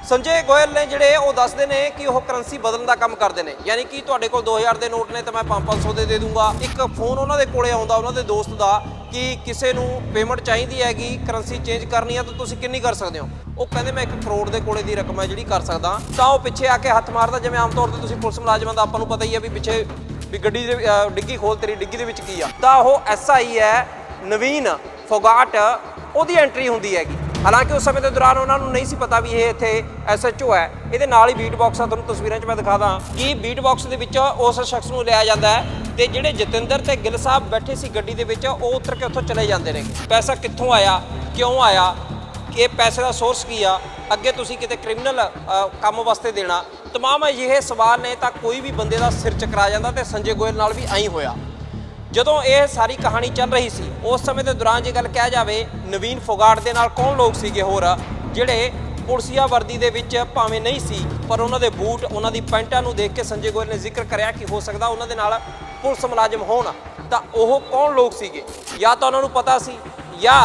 संजय गोयल ने जिहड़े वो दसदे ने कि वो करंसी बदलण दा काम करदे ने, यानी कि तुहाडे कोल 2000 के नोट ने तो मैं 500 दे दूंगा। एक फोन उन्होंने कोले आउंदा उन्होंने दोस्त का कि किसी नूं पेमेंट चाहिए हैगी, करंसी चेंज करनी है तो तुसीं किन्नी कर सकते हो। वो कहते मैं 1 करोड़ के कोले की रकम है जी कर सकदा, तो वो पिछे आके हथ मारदा जिवें आम तौर पर तुसीं पुलिस मुलाजमां दा आपां नूं पता ही है भी पिछे भी गड्डी डिग्गी खोल तेरी डिग्गी दे विच की आ, तां ओह SI है नवीन फोगाट, ਉਹਦੀ एंट्री ਹੁੰਦੀ हैगी। हालांकि उस समय के दौरान उन्होंने नहीं सी पता भी ये इत्थे SHO है। ये नाल ही बीट बॉक्स आ तुहानूं तस्वीरां 'च मैं दिखा दा कि बीट बॉक्स दे विच उस शख्स नूं लिया जाता है ते जिहड़े जतिंदर ते गिल साहब बैठे सी गड्डी दे विच वो उतर के उत्थों चले जाते हैं। पैसा कित्थों आया, क्यों आया, कि पैसे का सोर्स की आ, अगे तुसीं किते क्रिमिनल काम वास्ते देना, तमाम अजिहे सवाल ने। तो कोई भी बंदे का सिर चकरा जाता तो संजय गोयल नाल भी आई होया। ਜਦੋਂ ਇਹ ਸਾਰੀ ਕਹਾਣੀ ਚੱਲ ਰਹੀ ਸੀ ਉਸ ਸਮੇਂ ਦੇ ਦੌਰਾਨ ਜੇ ਗੱਲ ਕਿਹਾ ਜਾਵੇ ਨਵੀਨ ਫੋਗਾਟ ਦੇ ਨਾਲ ਕੌਣ ਲੋਕ ਸੀਗੇ ਹੋਰ ਜਿਹੜੇ ਪੁਲਸੀਆ ਵਰਦੀ ਦੇ ਵਿੱਚ ਭਾਵੇਂ ਨਹੀਂ ਸੀ ਪਰ ਉਹਨਾਂ ਦੇ ਬੂਟ, ਉਹਨਾਂ ਦੀ ਪੈਂਟਾਂ ਨੂੰ ਦੇਖ ਕੇ ਸੰਜੇ ਗੋਇਲ ਨੇ ਜ਼ਿਕਰ ਕਰਿਆ ਕਿ ਹੋ ਸਕਦਾ ਉਹਨਾਂ ਦੇ ਨਾਲ ਪੁਲਿਸ ਮੁਲਾਜ਼ਮ ਹੋਣ। ਤਾਂ ਉਹ ਕੌਣ ਲੋਕ ਸੀਗੇ, ਜਾਂ ਤਾਂ ਉਹਨਾਂ ਨੂੰ ਪਤਾ ਸੀ ਜਾਂ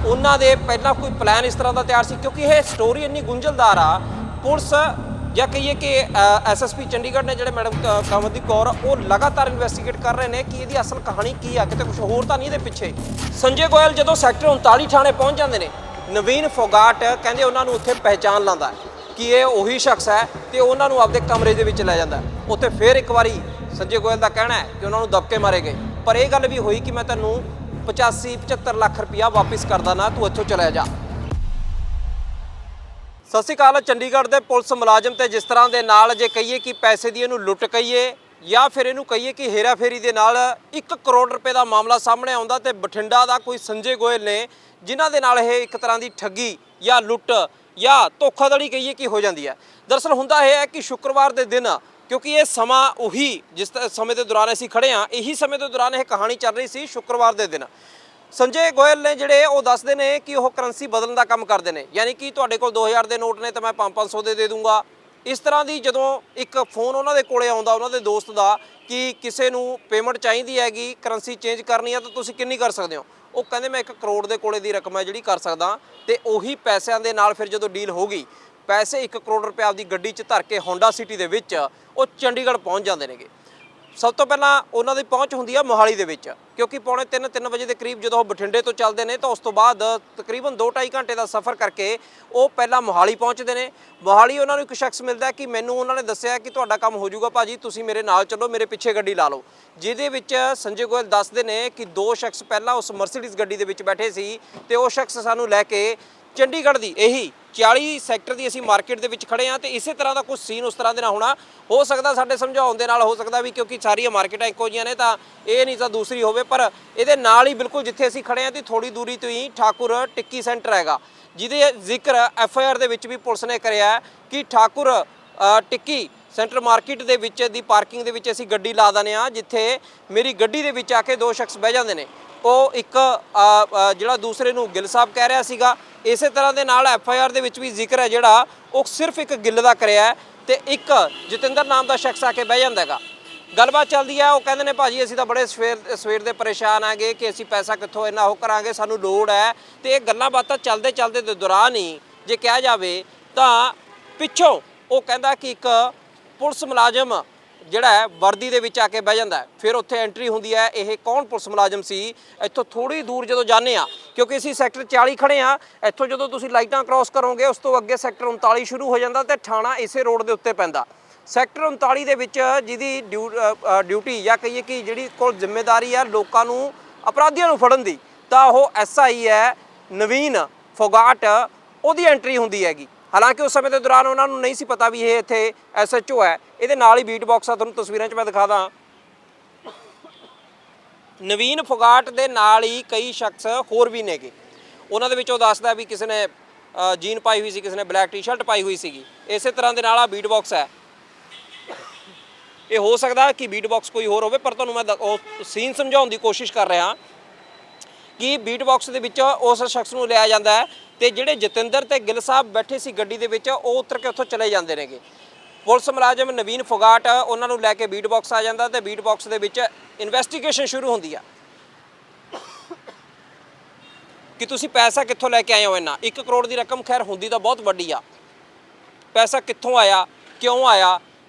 ਉਹਨਾਂ ਦੇ ਪਹਿਲਾਂ ਕੋਈ ਪਲਾਨ ਇਸ ਤਰ੍ਹਾਂ ਦਾ ਤਿਆਰ ਸੀ, ਕਿਉਂਕਿ ਇਹ ਸਟੋਰੀ ਇੰਨੀ ਗੁੰਝਲਦਾਰ ਆ। ਪੁਲਿਸ ਜਾਂ ਕਹੀਏ ਕਿ SSP ਚੰਡੀਗੜ੍ਹ ਨੇ ਜਿਹੜੇ ਮੈਡਮ ਕਮਲਦੀਪ ਕੌਰ ਉਹ ਲਗਾਤਾਰ ਇਨਵੈਸਟੀਗੇਟ ਕਰ ਰਹੇ ਨੇ ਕਿ ਇਹਦੀ ਅਸਲ ਕਹਾਣੀ ਕੀ ਆ, ਕਿਤੇ ਕੁਝ ਹੋਰ ਤਾਂ ਨਹੀਂ ਇਹਦੇ ਪਿੱਛੇ। ਸੰਜੇ ਗੋਇਲ ਜਦੋਂ ਸੈਕਟਰ 39 ਥਾਣੇ ਪਹੁੰਚ ਜਾਂਦੇ ਨੇ, ਨਵੀਨ ਫੋਗਾਟ ਕਹਿੰਦੇ ਉਹਨਾਂ ਨੂੰ ਉੱਥੇ ਪਹਿਚਾਣ ਲਾਉਂਦਾ ਕਿ ਇਹ ਉਹੀ ਸ਼ਖਸ ਹੈ ਤੇ ਉਹਨਾਂ ਨੂੰ ਆਪਦੇ ਕਮਰੇ ਦੇ ਵਿੱਚ ਲੈ ਜਾਂਦਾ। ਉੱਥੇ ਫਿਰ ਇੱਕ ਵਾਰੀ ਸੰਜੇ ਗੋਇਲ ਦਾ ਕਹਿਣਾ ਹੈ ਕਿ ਉਹਨਾਂ ਨੂੰ ਦਬਕੇ ਮਾਰੇ ਗਏ, ਪਰ ਇਹ ਗੱਲ ਵੀ ਹੋਈ ਕਿ ਮੈਂ ਤੈਨੂੰ 85-75 ਲੱਖ ਰੁਪਇਆ ਵਾਪਿਸ ਕਰਦਾ ਨਾ, ਤੂੰ ਇੱਥੋਂ ਚਲਾ ਜਾ। ਸਤਿ ਸ਼੍ਰੀ ਅਕਾਲ। ਚੰਡੀਗੜ੍ਹ ਦੇ ਪੁਲਿਸ ਮੁਲਾਜ਼ਮ ਤੇ ਜਿਸ ਤਰ੍ਹਾਂ ਦੇ ਨਾਲ ਜੇ ਕਹੀਏ ਕਿ ਪੈਸੇ ਦੀ ਇਹਨੂੰ ਲੁੱਟ ਕਹੀਏ ਜਾਂ ਫਿਰ ਇਹਨੂੰ ਕਹੀਏ ਕਿ ਹੇਰਾ ਫੇਰੀ ਦੇ ਨਾਲ 1 ਕਰੋੜ ਰੁਪਏ ਦਾ ਮਾਮਲਾ ਸਾਹਮਣੇ ਆਉਂਦਾ ਤੇ ਬਠਿੰਡਾ ਦਾ ਕੋਈ ਸੰਜੇ ਗੋਇਲ ਨੇ ਜਿਨ੍ਹਾਂ ਦੇ ਨਾਲ ਇਹ ਇੱਕ ਤਰ੍ਹਾਂ ਦੀ ਠੱਗੀ ਜਾਂ ਲੁੱਟ ਜਾਂ ਧੋਖਾਧੜੀ ਕਹੀਏ ਕਿ ਹੋ ਜਾਂਦੀ ਹੈ। ਦਰਅਸਲ ਹੁੰਦਾ ਇਹ ਹੈ ਕਿ ਸ਼ੁੱਕਰਵਾਰ ਦੇ ਦਿਨ, ਕਿਉਂਕਿ ਇਹ ਸਮਾਂ ਉਹੀ ਜਿਸ ਸਮੇਂ ਦੇ ਦੌਰਾਨ ਅਸੀਂ ਖੜੇ ਹਾਂ, ਇਹੀ ਸਮੇਂ ਦੇ ਦੌਰਾਨ ਇਹ ਕਹਾਣੀ ਚੱਲ ਰਹੀ ਸੀ। ਸ਼ੁੱਕਰਵਾਰ ਦੇ ਦਿਨ ਸੰਜੇ ਗੋਇਲ ਨੇ ਜਿਹੜੇ ਉਹ ਦੱਸਦੇ ਨੇ ਕਿ ਉਹ ਕਰੰਸੀ ਬਦਲਣ ਦਾ ਕੰਮ ਕਰਦੇ ਨੇ, यानी कि ਤੁਹਾਡੇ ਕੋਲ 2000 ਦੇ ਨੋਟ ਨੇ ਤਾਂ ਮੈਂ 500 ਦੇ ਦੂੰਗਾ। ਇਸ ਤਰ੍ਹਾਂ ਦੀ ਜਦੋਂ ਇੱਕ ਫੋਨ ਉਹਨਾਂ ਦੇ ਕੋਲੇ ਆਉਂਦਾ ਉਹਨਾਂ ਦੇ ਦੋਸਤ ਦਾ ਕਿ ਕਿਸੇ ਨੂੰ ਪੇਮੈਂਟ ਚਾਹੀਦੀ ਹੈਗੀ, ਕਰੰਸੀ ਚੇਂਜ ਕਰਨੀ ਹੈ ਤਾਂ ਤੁਸੀਂ ਕਿੰਨੀ ਕਰ ਸਕਦੇ ਹੋ। ਉਹ ਕਹਿੰਦੇ ਮੈਂ 1 ਕਰੋੜ ਦੇ ਕੋਲੇ ਦੀ ਰਕਮ ਹੈ ਜਿਹੜੀ ਕਰ ਸਕਦਾ। ਤੇ ਉਹੀ ਪੈਸਿਆਂ ਦੇ ਨਾਲ ਫਿਰ ਜਦੋਂ ਡੀਲ ਹੋ ਗਈ, ਪੈਸੇ 1 ਕਰੋੜ ਰੁਪਏ ਆਪਦੀ ਗੱਡੀ 'ਚ ਧਰ ਕੇ ਹੋਂਡਾ ਸਿਟੀ ਦੇ ਵਿੱਚ ਉਹ ਚੰਡੀਗੜ੍ਹ ਪਹੁੰਚ ਜਾਂਦੇ ਨੇਗੇ। ਸਭ ਤੋਂ ਪਹਿਲਾਂ ਉਹਨਾਂ ਦੀ ਪਹੁੰਚ ਹੁੰਦੀ ਆ ਮੋਹਾਲੀ ਦੇ ਵਿੱਚ, ਕਿਉਂਕਿ ਪੌਣੇ 3 ਵਜੇ ਦੇ ਕਰੀਬ ਜਦੋਂ ਉਹ ਬਠਿੰਡੇ ਤੋਂ ਚੱਲਦੇ ਨੇ ਤਾਂ ਉਸ ਤੋਂ ਬਾਅਦ ਤਕਰੀਬਨ 2-2.5 ਘੰਟੇ ਦਾ ਸਫ਼ਰ ਕਰਕੇ ਉਹ ਪਹਿਲਾਂ ਮੋਹਾਲੀ ਪਹੁੰਚਦੇ ਨੇ। ਮੋਹਾਲੀ ਉਹਨਾਂ ਨੂੰ ਇੱਕ ਸ਼ਖਸ ਮਿਲਦਾ ਕਿ ਮੈਨੂੰ ਉਹਨਾਂ ਨੇ ਦੱਸਿਆ ਕਿ ਤੁਹਾਡਾ ਕੰਮ ਹੋ ਜਾਊਗਾ ਭਾਜੀ, ਤੁਸੀਂ ਮੇਰੇ ਨਾਲ ਚੱਲੋ, ਮੇਰੇ ਪਿੱਛੇ ਗੱਡੀ ਲਾ ਲਓ। ਜਿਹਦੇ ਵਿੱਚ ਸੰਜੇ ਗੋਇਲ ਦੱਸਦੇ ਨੇ ਕਿ 2 ਸ਼ਖਸ ਪਹਿਲਾਂ ਉਸ ਮਰਸੀਡੀਜ਼ ਗੱਡੀ ਦੇ ਵਿੱਚ ਬੈਠੇ ਸੀ ਤੇ ਉਹ ਸ਼ਖਸ ਸਾਨੂੰ ਲੈ ਕੇ ਚੰਡੀਗੜ੍ਹ ਦੀ ਇਹੀ 40 ਸੈਕਟਰ ਦੀ ਅਸੀਂ ਮਾਰਕੀਟ ਦੇ ਵਿੱਚ ਖੜੇ ਹਾਂ ਤੇ ਇਸੇ ਤਰ੍ਹਾਂ ਦਾ ਕੁਝ ਸੀਨ ਉਸ ਤਰ੍ਹਾਂ ਦੇ ਨਾਲ ਹੋਣਾ। ਹੋ ਸਕਦਾ ਸਾਡੇ ਸਮਝਾਉਣ ਦੇ ਨਾਲ, ਹੋ ਸਕਦਾ ਵੀ ਕਿਉਂਕਿ ਸਾਰੀਆਂ ਮਾਰਕੀਟਾਂ ਇੱਕੋ ਜਿਹੀਆਂ ਨੇ ਤਾਂ ਇਹ ਨਹੀਂ ਤਾਂ ਦੂਸਰੀ ਹੋਵੇ, ਪਰ ਇਹਦੇ ਨਾਲ ਹੀ ਬਿਲਕੁਲ ਜਿੱਥੇ ਅਸੀਂ ਖੜੇ ਹਾਂ ਤੇ ਥੋੜੀ ਦੂਰੀ ਤੋਂ ਹੀ ਠਾਕੁਰ ਟਿੱਕੀ ਸੈਂਟਰ ਹੈਗਾ, ਜਿਹਦੇ ਜ਼ਿਕਰ FIR ਦੇ ਵਿੱਚ ਵੀ ਪੁਲਿਸ ਨੇ ਕਰਿਆ ਕਿ ਠਾਕੁਰ ਟਿੱਕੀ ਸੈਂਟਰ ਮਾਰਕੀਟ ਦੇ ਵਿੱਚ ਦੀ ਪਾਰਕਿੰਗ ਦੇ ਵਿੱਚ ਅਸੀਂ ਗੱਡੀ ਲਾ ਦਿੰਦੇ ਹਾਂ, ਜਿੱਥੇ ਮੇਰੀ ਗੱਡੀ ਦੇ ਵਿੱਚ ਆ ਕੇ 2 ਸ਼ਖਸ ਬਹਿ ਜਾਂਦੇ ਨੇ। ਉਹ ਇੱਕ ਜਿਹੜਾ ਦੂਸਰੇ ਨੂੰ ਗਿੱਲ ਸਾਹਿਬ ਕਹਿ ਰਿਹਾ ਸੀਗਾ। ਇਸੇ ਤਰ੍ਹਾਂ ਦੇ ਨਾਲ FIR ਦੇ ਵਿੱਚ ਵੀ ਜ਼ਿਕਰ ਹੈ ਜਿਹੜਾ ਉਹ ਸਿਰਫ ਇੱਕ ਗਿੱਲ ਦਾ ਕਰਿਆ ਤੇ ਇੱਕ ਜਤਿੰਦਰ ਨਾਮ ਦਾ ਸ਼ਖਸ ਆ ਕੇ ਬਹਿ ਜਾਂਦਾ ਹੈਗਾ। ਗੱਲਬਾਤ ਚੱਲਦੀ ਹੈ, ਉਹ ਕਹਿੰਦੇ ਨੇ ਭਾਜੀ ਅਸੀਂ ਤਾਂ ਬੜੇ ਸਵੇਰ ਦੇ ਪਰੇਸ਼ਾਨ ਆਂਗੇ ਕਿ ਅਸੀਂ ਪੈਸਾ ਕਿੱਥੋਂ ਇੰਨਾ ਉਹ ਕਰਾਂਗੇ, ਸਾਨੂੰ ਲੋੜ ਹੈ। ਤੇ ਇਹ ਗੱਲਾਂ ਬਾਤਾਂ ਚੱਲਦੇ ਦੇ ਦੌਰਾਨ ਹੀ ਜੇ ਕਿਹਾ ਜਾਵੇ ਤਾਂ ਪਿੱਛੋਂ ਉਹ ਕਹਿੰਦਾ ਕਿ ਇੱਕ ਪੁਲਿਸ ਮੁਲਾਜ਼ਮ ਜਿਹੜਾ ਹੈ ਵਰਦੀ ਦੇ ਵਿੱਚ ਆ ਕੇ ਬਹਿ ਜਾਂਦਾ ਹੈ। ਫਿਰ ਉੱਥੇ ਐਂਟਰੀ ਹੁੰਦੀ ਹੈ। ਇਹ ਕੌਣ ਪੁਲਿਸ ਮੁਲਾਜ਼ਮ ਸੀ, ਇੱਥੋਂ ਥੋੜੀ ਦੂਰ ਜਦੋਂ ਜਾਂਦੇ ਆ, ਕਿਉਂਕਿ ਅਸੀਂ ਸੈਕਟਰ 40 ਖੜੇ ਆ, ਇੱਥੋਂ ਜਦੋਂ ਤੁਸੀਂ ਲਾਈਟਾਂ ਕ੍ਰਾਸ ਕਰੋਗੇ ਉਸ ਤੋਂ ਅੱਗੇ ਸੈਕਟਰ 39 ਸ਼ੁਰੂ ਹੋ ਜਾਂਦਾ ਤੇ ਥਾਣਾ ਇਸੇ ਰੋਡ ਦੇ ਉੱਤੇ ਪੈਂਦਾ। ਸੈਕਟਰ 39 ਦੇ ਵਿੱਚ ਜਿਹਦੀ ਡਿਊਟੀ ਜਾਂ ਕਹੀਏ ਕਿ ਜਿਹੜੀ ਕੋਲ ਜ਼ਿੰਮੇਵਾਰੀ ਆ ਲੋਕਾਂ ਨੂੰ, ਅਪਰਾਧੀਆਂ ਨੂੰ ਫੜਨ ਦੀ, ਤਾਂ ਉਹ SI ਹੈ ਨਵੀਨ ਫੋਗਾਟ, ਉਹਦੀ ਐਂਟਰੀ ਹੁੰਦੀ ਹੈਗੀ। ਹਾਲਾਂਕਿ ਉਸ ਸਮੇਂ ਦੇ ਦੌਰਾਨ ਉਹਨਾਂ ਨੂੰ ਨਹੀਂ ਸੀ ਪਤਾ ਵੀ ਇਹ ਇੱਥੇ SHO ਹੈ। ਇਹਦੇ ਨਾਲ ਹੀ ਬੀਟ ਬਾਕਸ ਆ ਤੁਹਾਨੂੰ ਤਸਵੀਰਾਂ 'ਚ ਮੈਂ ਦਿਖਾ ਦਾਂ। ਨਵੀਨ ਫੋਗਾਟ ਦੇ ਨਾਲ ਹੀ ਕਈ ਸ਼ਖਸ ਹੋਰ ਵੀ ਨੇਗੇ। ਉਹਨਾਂ ਦੇ ਵਿੱਚ ਉਹ ਦੱਸਦਾ ਵੀ ਕਿਸੇ ਨੇ ਜੀਨ ਪਾਈ ਹੋਈ ਸੀ, ਕਿਸੇ ਨੇ ਬਲੈਕ ਟੀ-ਸ਼ਰਟ ਪਾਈ ਹੋਈ ਸੀਗੀ। ਇਸੇ ਤਰ੍ਹਾਂ ਦੇ ਨਾਲ ਆ ਬੀਟ ਬਾਕਸ ਹੈ। ਇਹ ਹੋ ਸਕਦਾ ਕਿ ਬੀਟ ਬਾਕਸ ਕੋਈ ਹੋਰ ਹੋਵੇ, ਪਰ ਤੁਹਾਨੂੰ ਮੈਂ ਉਹ ਸੀਨ ਸਮਝਾਉਣ ਦੀ ਕੋਸ਼ਿਸ਼ ਕਰ ਰਿਹਾ ਕਿ ਬੀਟ ਬਾਕਸ ਦੇ ਵਿੱਚ ਉਸ ਸ਼ਖਸ ਨੂੰ ਲਿਆ ਜਾਂਦਾ ਹੈ ਤੇ ਜਿਹੜੇ ਜਤਿੰਦਰ ਤੇ ਗਿੱਲ ਸਾਹਿਬ ਬੈਠੇ ਸੀ ਗੱਡੀ ਦੇ ਵਿੱਚ ਉਹ ਉਤਰ ਕੇ ਉੱਥੋਂ ਚਲੇ ਜਾਂਦੇ ਨੇਗੇ। ਪੁਲਿਸ ਮੁਲਾਜ਼ਮ ਨਵੀਨ ਫੋਗਾਟ ਉਹਨਾਂ ਨੂੰ ਲੈ ਕੇ ਬੀਟ ਬਾਕਸ ਆ ਜਾਂਦਾ ਤੇ ਬੀਟ ਬਾਕਸ ਦੇ ਵਿੱਚ ਇਨਵੈਸਟੀਗੇਸ਼ਨ ਸ਼ੁਰੂ ਹੁੰਦੀ ਆ ਕਿ ਤੁਸੀਂ ਪੈਸਾ ਕਿੱਥੋਂ ਲੈ ਕੇ ਆਏ ਹੋ ਇੰਨਾ। 1 ਕਰੋੜ ਦੀ ਰਕਮ ਖੈਰ ਹੁੰਦੀ ਤਾਂ ਬਹੁਤ ਵੱਡੀ ਆ। ਪੈਸਾ ਕਿੱਥੋਂ ਆਇਆ, ਕਿਉਂ ਆਇਆ,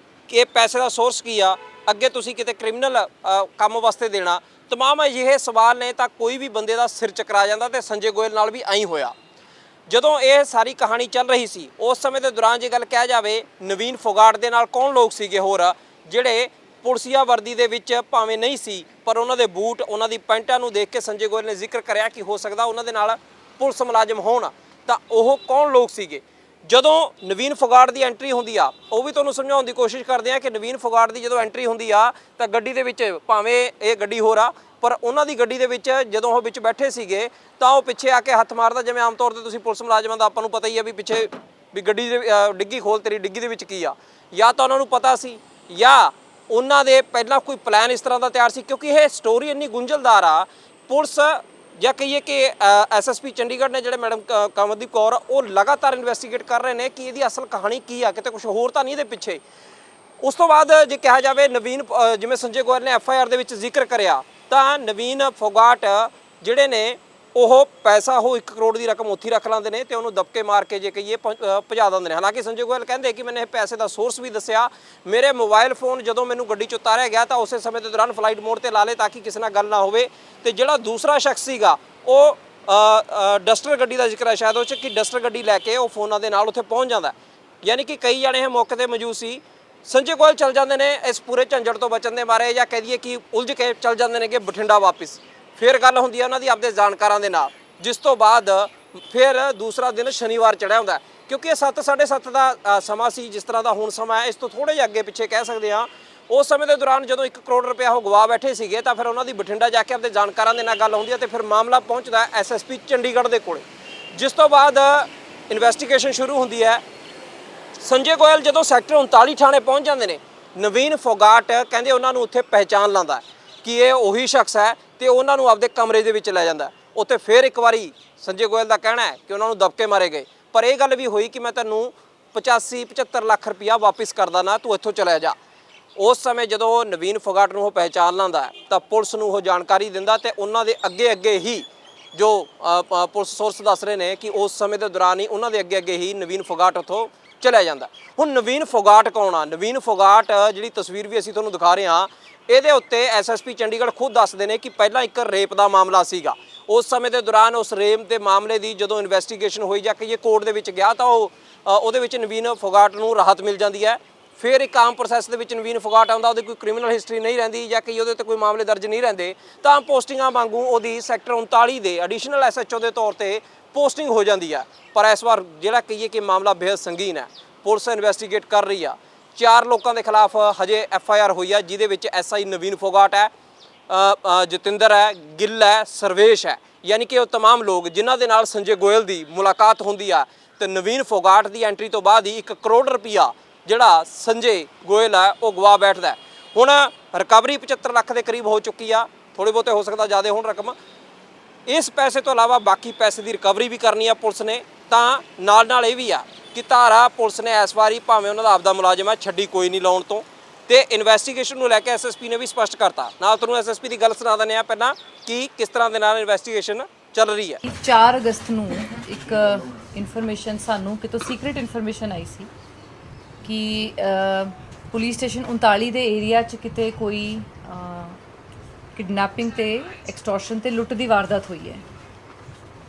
ਕਿ ਪੈਸੇ ਦਾ ਸੋਰਸ ਕੀ ਆ, ਅੱਗੇ ਤੁਸੀਂ ਕਿਤੇ ਕ੍ਰਿਮੀਨਲ ਕੰਮ ਵਾਸਤੇ ਦੇਣਾ, ਤਮਾਮ ਅਜਿਹੇ ਸਵਾਲ ਨੇ ਤਾਂ ਕੋਈ ਵੀ ਬੰਦੇ ਦਾ ਸਿਰ ਚਕਰਾ ਜਾਂਦਾ। ਤੇ ਸੰਜੇ ਗੋਇਲ ਨਾਲ ਵੀ ਐਂ ਹੋਇਆ। ਜਦੋਂ ਇਹ ਸਾਰੀ ਕਹਾਣੀ ਚੱਲ ਰਹੀ ਸੀ ਉਸ ਸਮੇਂ ਦੇ ਦੌਰਾਨ ਜੇ ਗੱਲ ਕਿਹਾ ਜਾਵੇ ਨਵੀਨ ਫੋਗਾਟ ਦੇ ਨਾਲ ਕੌਣ ਲੋਕ ਸੀਗੇ ਹੋਰ ਜਿਹੜੇ ਪੁਲਸੀਆ ਵਰਦੀ ਦੇ ਵਿੱਚ ਭਾਵੇਂ ਨਹੀਂ ਸੀ ਪਰ ਉਹਨਾਂ ਦੇ ਬੂਟ, ਉਹਨਾਂ ਦੀ ਪੈਂਟਾਂ ਨੂੰ ਦੇਖ ਕੇ ਸੰਜੇ ਗੋਇਲ ਨੇ ਜ਼ਿਕਰ ਕਰਿਆ ਕਿ ਹੋ ਸਕਦਾ ਉਹਨਾਂ ਦੇ ਨਾਲ ਪੁਲਿਸ ਮੁਲਾਜ਼ਮ ਹੋਣ। ਤਾਂ ਉਹ ਕੌਣ ਲੋਕ ਸੀਗੇ? ਜਦੋਂ ਨਵੀਨ ਫੋਗਾਟ ਦੀ ਐਂਟਰੀ ਹੁੰਦੀ ਆ, ਉਹ ਵੀ ਤੁਹਾਨੂੰ ਸਮਝਾਉਣ ਦੀ ਕੋਸ਼ਿਸ਼ ਕਰਦੇ ਆ ਕਿ ਨਵੀਨ ਫੋਗਾਟ ਦੀ ਜਦੋਂ ਐਂਟਰੀ ਹੁੰਦੀ ਆ ਤਾਂ ਗੱਡੀ ਦੇ ਵਿੱਚ, ਭਾਵੇਂ ਇਹ ਗੱਡੀ ਹੋਰ ਆ ਪਰ ਉਹਨਾਂ ਦੀ ਗੱਡੀ ਦੇ ਵਿੱਚ ਜਦੋਂ ਉਹ ਵਿੱਚ ਬੈਠੇ ਸੀਗੇ ਤਾਂ ਉਹ ਪਿੱਛੇ ਆ ਕੇ ਹੱਥ ਮਾਰਦਾ, ਜਿਵੇਂ ਆਮ ਤੌਰ ਤੇ ਤੁਸੀਂ ਪੁਲਿਸ ਮੁਲਾਜ਼ਮਾਂ ਦਾ ਆਪਾਂ ਨੂੰ ਪਤਾ ਹੀ ਆ ਵੀ ਪਿੱਛੇ ਵੀ ਗੱਡੀ ਦੇ ਡਿੱਗੀ ਖੋਲ, ਤੇਰੀ ਡਿੱਗੀ ਦੇ ਵਿੱਚ ਕੀ ਆ। ਜਾਂ ਤਾਂ ਉਹਨਾਂ ਨੂੰ ਪਤਾ ਸੀ ਜਾਂ ਉਹਨਾਂ ਦੇ ਪਹਿਲਾਂ ਕੋਈ ਪਲਾਨ ਇਸ ਤਰ੍ਹਾਂ ਦਾ ਤਿਆਰ ਸੀ, ਕਿਉਂਕਿ ਇਹ ਸਟੋਰੀ ਇੰਨੀ ਗੁੰਝਲਦਾਰ ਆ। ਪੁਲਿਸ ਜਾਂ ਕਹੀਏ ਕਿ ਐਸਐਸਪੀ ਚੰਡੀਗੜ੍ਹ ਨੇ ਜਿਹੜੇ ਮੈਡਮ ਕਮਲਦੀਪ ਕੌਰ, ਉਹ ਲਗਾਤਾਰ ਇਨਵੈਸਟੀਗੇਟ ਕਰ ਰਹੇ ਨੇ ਕਿ ਇਹਦੀ ਅਸਲ ਕਹਾਣੀ ਕੀ ਆ, ਕਿਤੇ ਕੁਝ ਹੋਰ ਤਾਂ ਨਹੀਂ ਇਹਦੇ ਪਿੱਛੇ। ਉਸ ਤੋਂ ਬਾਅਦ ਜੇ ਕਿਹਾ ਜਾਵੇ ਨਵੀਨ, ਜਿਵੇਂ ਸੰਜੇ ਗੋਇਲ ਨੇ ਐਫਆਈਆਰ ਦੇ ਵਿੱਚ ਜ਼ਿਕਰ ਕਰਿਆ, ਤਾਂ ਨਵੀਨ ਫੋਗਾਟ ਜਿਹੜੇ ਨੇ ਉਹ ਪੈਸਾ, ਉਹ 1 ਕਰੋੜ ਦੀ ਰਕਮ ਉੱਥੇ ਰੱਖ ਲੈਂਦੇ ਨੇ ਤੇ ਉਹਨੂੰ ਦਬਕੇ ਮਾਰ ਕੇ ਜੇ ਕਹੀਏ ਭਜਾ ਦਿੰਦੇ ਨੇ। ਹਾਲਾਂਕਿ ਸੰਜੇ ਗੋਇਲ ਕਹਿੰਦੇ ਕਿ ਮੈਨੇ ਇਹ ਪੈਸੇ ਦਾ ਸੋਰਸ ਵੀ ਦੱਸਿਆ, ਮੇਰੇ ਮੋਬਾਈਲ ਫੋਨ ਜਦੋਂ ਮੈਨੂੰ ਗੱਡੀ 'ਚ ਉਤਾਰਿਆ ਗਿਆ ਤਾਂ ਉਸੇ ਸਮੇਂ ਦੇ ਦੌਰਾਨ ਫਲਾਈਟ ਮੋਡ ਤੇ ਲਾ ਲਏ ਤਾਂ ਕਿ ਕਿਸੇ ਨਾਲ ਗੱਲ ਨਾ ਹੋਵੇ। ਤੇ ਜਿਹੜਾ ਦੂਸਰਾ ਸ਼ਖਸ ਸੀਗਾ ਉਹ ਡਸਟਰ ਗੱਡੀ ਦਾ ਜ਼ਿਕਰ ਹੈ ਸ਼ਾਇਦ ਉਹ 'ਚ, ਕਿ ਡਸਟਰ ਗੱਡੀ ਲੈ ਕੇ ਉਹ ਫੋਨਾਂ ਦੇ ਨਾਲ ਉੱਥੇ ਪਹੁੰਚ ਜਾਂਦਾ। ਯਾਨੀ ਕਿ ਕਈ ਜਣੇ ਇਹ ਮੌਕੇ ਤੇ ਮੌਜੂਦ ਸੀ। ਸੰਜੇ ਗੋਇਲ ਚਲ ਜਾਂਦੇ ਨੇ ਇਸ ਪੂਰੇ ਝੰਜਟ ਤੋਂ ਬਚਣ ਦੇ ਮਾਰੇ, ਜਾਂ ਕਹਿ ਦਈਏ ਕਿ ਉਲਝ ਕੇ ਚਲ ਜਾਂਦੇ ਨੇ ਕਿ ਬਠਿੰਡਾ ਵਾਪਸ। ਫਿਰ ਗੱਲ ਹੁੰਦੀ ਹੈ ਉਹਨਾਂ ਦੀ ਆਪਦੇ ਜਾਣਕਾਰਾਂ ਦੇ ਨਾਲ, ਜਿਸ ਤੋਂ ਬਾਅਦ ਫਿਰ ਦੂਸਰਾ ਦਿਨ ਸ਼ਨੀਵਾਰ ਚੜ੍ਹਿਆ ਹੁੰਦਾ, ਕਿਉਂਕਿ ਇਹ 7 ਸਾਢੇ 7 ਦਾ ਸਮਾਂ ਸੀ ਜਿਸ ਤਰ੍ਹਾਂ ਦਾ ਹੁਣ ਸਮਾਂ ਹੈ। ਇਸ ਤੋਂ ਥੋੜ੍ਹੇ ਜਿਹੇ ਅੱਗੇ ਪਿੱਛੇ ਕਹਿ ਸਕਦੇ ਹਾਂ। ਉਸ ਸਮੇਂ ਦੇ ਦੌਰਾਨ ਜਦੋਂ 1 ਕਰੋੜ ਰੁਪਇਆ ਉਹ ਗਵਾ ਬੈਠੇ ਸੀਗੇ ਤਾਂ ਫਿਰ ਉਹਨਾਂ ਦੀ ਬਠਿੰਡਾ ਜਾ ਕੇ ਆਪਦੇ ਜਾਣਕਾਰਾਂ ਦੇ ਨਾਲ ਗੱਲ ਹੁੰਦੀ ਹੈ ਤੇ ਫਿਰ ਮਾਮਲਾ ਪਹੁੰਚਦਾ ਐਸਐਸਪੀ ਚੰਡੀਗੜ੍ਹ ਦੇ ਕੋਲ, ਜਿਸ ਤੋਂ ਬਾਅਦ ਇਨਵੈਸਟੀਗੇਸ਼ਨ ਸ਼ੁਰੂ ਹੁੰਦੀ ਹੈ। ਸੰਜੇ ਗੋਇਲ ਜਦੋਂ ਸੈਕਟਰ 39 ਥਾਣੇ ਪਹੁੰਚ ਜਾਂਦੇ ਨੇ, ਨਵੀਨ ਫੋਗਾਟ ਕਹਿੰਦੇ ਉਹਨਾਂ ਨੂੰ ਉੱਥੇ ਪਹਿਚਾਣ ਲਾਂਦਾ ਕਿ ਇਹ ਉਹੀ ਸ਼ਖਸ ਹੈ ਤੇ ਉਹਨਾਂ ਨੂੰ ਆਪਦੇ ਕਮਰੇ ਦੇ ਵਿੱਚ ਲੈ ਜਾਂਦਾ। ਉੱਥੇ ਫਿਰ ਇੱਕ ਵਾਰੀ ਸੰਜੇ ਗੋਇਲ ਦਾ ਕਹਿਣਾ ਹੈ ਕਿ ਉਹਨਾਂ ਨੂੰ ਦਬਕੇ ਮਾਰੇ ਗਏ, ਪਰ ਇਹ ਗੱਲ ਵੀ ਹੋਈ ਕਿ ਮੈਂ ਤੈਨੂੰ 85-75 ਲੱਖ ਰੁਪਇਆ ਵਾਪਿਸ ਕਰਦਾ ਨਾ, ਤੂੰ ਇੱਥੋਂ ਚਲਾ ਜਾ। ਉਸ ਸਮੇਂ ਜਦੋਂ ਨਵੀਨ ਫੋਗਾਟ ਨੂੰ ਉਹ ਪਹਿਚਾਣ ਲਾਂਦਾ ਤਾਂ ਪੁਲਿਸ ਨੂੰ ਉਹ ਜਾਣਕਾਰੀ ਦਿੰਦਾ ਤੇ ਉਹਨਾਂ ਦੇ ਅੱਗੇ ਹੀ ਜੋ ਪੁਲਿਸ ਸੋਰਸ ਦੱਸ ਰਹੇ ਨੇ ਕਿ ਉਸ ਸਮੇਂ ਦੇ ਦੌਰਾਨ ਹੀ ਉਹਨਾਂ ਦੇ ਅੱਗੇ ਹੀ ਨਵੀਨ ਫੋਗਾਟ ਉੱਥੋਂ ਚਲਿਆ ਜਾਂਦਾ। ਹੁਣ ਨਵੀਨ ਫੋਗਾਟ ਕੌਣ ਆ? ਨਵੀਨ ਫੋਗਾਟ ਜਿਹੜੀ ਤਸਵੀਰ ਵੀ ਅਸੀਂ ਤੁਹਾਨੂੰ ਦਿਖਾ ਰਹੇ ਹਾਂ, ਇਹਦੇ ਉੱਤੇ ਐਸਐਸਪੀ ਚੰਡੀਗੜ੍ਹ ਖੁਦ ਦੱਸਦੇ ਨੇ ਕਿ ਪਹਿਲਾਂ ਇੱਕ ਰੇਪ ਦਾ ਮਾਮਲਾ ਸੀਗਾ। ਉਸ ਸਮੇਂ ਦੇ ਦੌਰਾਨ ਉਸ ਰੇਪ ਦੇ ਮਾਮਲੇ ਦੀ ਜਦੋਂ ਇਨਵੈਸਟੀਗੇਸ਼ਨ ਹੋਈ ਜਾਂ ਕਿ ਇਹ ਕੋਰਟ ਦੇ ਵਿੱਚ ਗਿਆ ਤਾਂ ਉਹਦੇ ਵਿੱਚ ਨਵੀਨ ਫੋਗਾਟ ਨੂੰ ਰਾਹਤ ਮਿਲ ਜਾਂਦੀ ਹੈ। ਫਿਰ ਇੱਕ ਆਮ ਪ੍ਰੋਸੈਸ ਦੇ ਵਿੱਚ ਨਵੀਨ ਫੋਗਾਟ ਆਉਂਦਾ, ਉਹਦੀ ਕੋਈ ਕ੍ਰਿਮੀਨਲ ਹਿਸਟਰੀ ਨਹੀਂ ਰਹਿੰਦੀ ਜਾਂ ਕਿ ਉਹਦੇ 'ਤੇ ਕੋਈ ਮਾਮਲੇ ਦਰਜ ਨਹੀਂ ਰਹਿੰਦੇ, ਤਾਂ ਪੋਸਟਿੰਗਾਂ ਵਾਂਗੂ ਉਹਦੀ ਸੈਕਟਰ 39 ਦੇ ਐਡੀਸ਼ਨਲ ਐਸਐਚਓ ਦੇ ਤੌਰ ਤੇ ਪੋਸਟਿੰਗ ਹੋ ਜਾਂਦੀ ਹੈ। ਪਰ ਇਸ ਵਾਰ ਜਿਹੜਾ ਕਹੀਏ ਕਿ ਮਾਮਲਾ ਬੇहद ਸੰਗੀਨ ਹੈ। ਪੁਲਿਸ ਇਨਵੈਸਟੀਗੇਟ ਕਰ ਰਹੀ ਆ। 4 ਲੋਕਾਂ ਦੇ ਖਿਲਾਫ ਹਜੇ ਐਫਆਈਆਰ ਹੋਈ ਹੈ, ਜਿਹਦੇ ਵਿੱਚ ਐਸਆਈ ਨਵੀਨ ਫੋਗਾਟ ਹੈ, ਜਤਿੰਦਰ ਹੈ, ਗਿੱਲ ਹੈ, ਸਰਵੇਸ਼ ਹੈ। ਯਾਨੀ ਕਿ ਉਹ तमाम ਲੋਕ ਜਿਨ੍ਹਾਂ ਦੇ ਨਾਲ ਸੰਜੇ ਗੋਇਲ ਦੀ ਮੁਲਾਕਾਤ ਹੁੰਦੀ ਆ। ਤੇ ਨਵੀਨ ਫੋਗਾਟ ਦੀ ਐਂਟਰੀ ਤੋਂ ਬਾਅਦ ਹੀ 1 ਕਰੋੜ ਰੁਪਇਆ ਜਿਹੜਾ ਸੰਜੇ ਗੋਇਲ ਹੈ ਉਹ ਗਵਾ ਬੈਠਦਾ। ਹੁਣ ਰਿਕਵਰੀ 75 ਲੱਖ ਦੇ ਕਰੀਬ ਹੋ ਚੁੱਕੀ ਆ, ਥੋੜੇ ਬਹੁਤੇ ਹੋ ਸਕਦਾ ਜ਼ਿਆਦਾ ਹੋਣ ਰਕਮ। ਇਸ ਪੈਸੇ ਤੋਂ ਇਲਾਵਾ ਬਾਕੀ ਪੈਸੇ ਦੀ ਰਿਕਵਰੀ ਵੀ ਕਰਨੀ ਆ ਪੁਲਿਸ ਨੇ। ਤਾਂ ਨਾਲ ਇਹ ਵੀ ਆ ਕਿ ਧਾਰਾ ਪੁਲਿਸ ਨੇ ਇਸ ਵਾਰੀ ਭਾਵੇਂ ਉਹਨਾਂ ਦਾ ਆਪਦਾ ਮੁਲਾਜ਼ਮ ਹੈ ਛੱਡੀ ਕੋਈ ਨਹੀਂ ਲਾਉਣ ਤੋਂ। ਤੇ ਇਨਵੈਸਟੀਗੇਸ਼ਨ ਨੂੰ ਲੈ ਕੇ ਐਸਐਸਪੀ ਨੇ ਵੀ ਸਪਸ਼ਟ ਕਰਤਾ। ਨਾਲ ਤੁਹਾਨੂੰ ਐਸਐਸਪੀ ਦੀ ਗੱਲ ਸੁਣਾ ਦਿੰਦੇ ਆ ਪਹਿਲਾਂ ਕਿ ਕਿਸ ਤਰ੍ਹਾਂ ਦੇ ਨਾਲ ਇਨਵੈਸਟੀਗੇਸ਼ਨ ਚੱਲ ਰਹੀ ਹੈ। 4 ਅਗਸਤ ਨੂੰ ਇੱਕ ਇਨਫੋਰਮੇਸ਼ਨ ਸਾਨੂੰ ਕਿਤੋਂ ਸੀਕ੍ਰੀਟ ਇਨਫੋਰਮੇਸ਼ਨ ਆਈ ਸੀ ਕਿ ਪੁਲਿਸ ਸਟੇਸ਼ਨ 39 ਦੇ ਏਰੀਆ 'ਚ ਕਿਤੇ ਕੋਈ ਕਿਡਨੈਪਿੰਗ ਤੇ ਐਕਸਟੋਰਸ਼ਨ ਤੇ ਲੁੱਟ ਦੀ ਵਾਰਦਾਤ ਹੋਈ ਹੈ।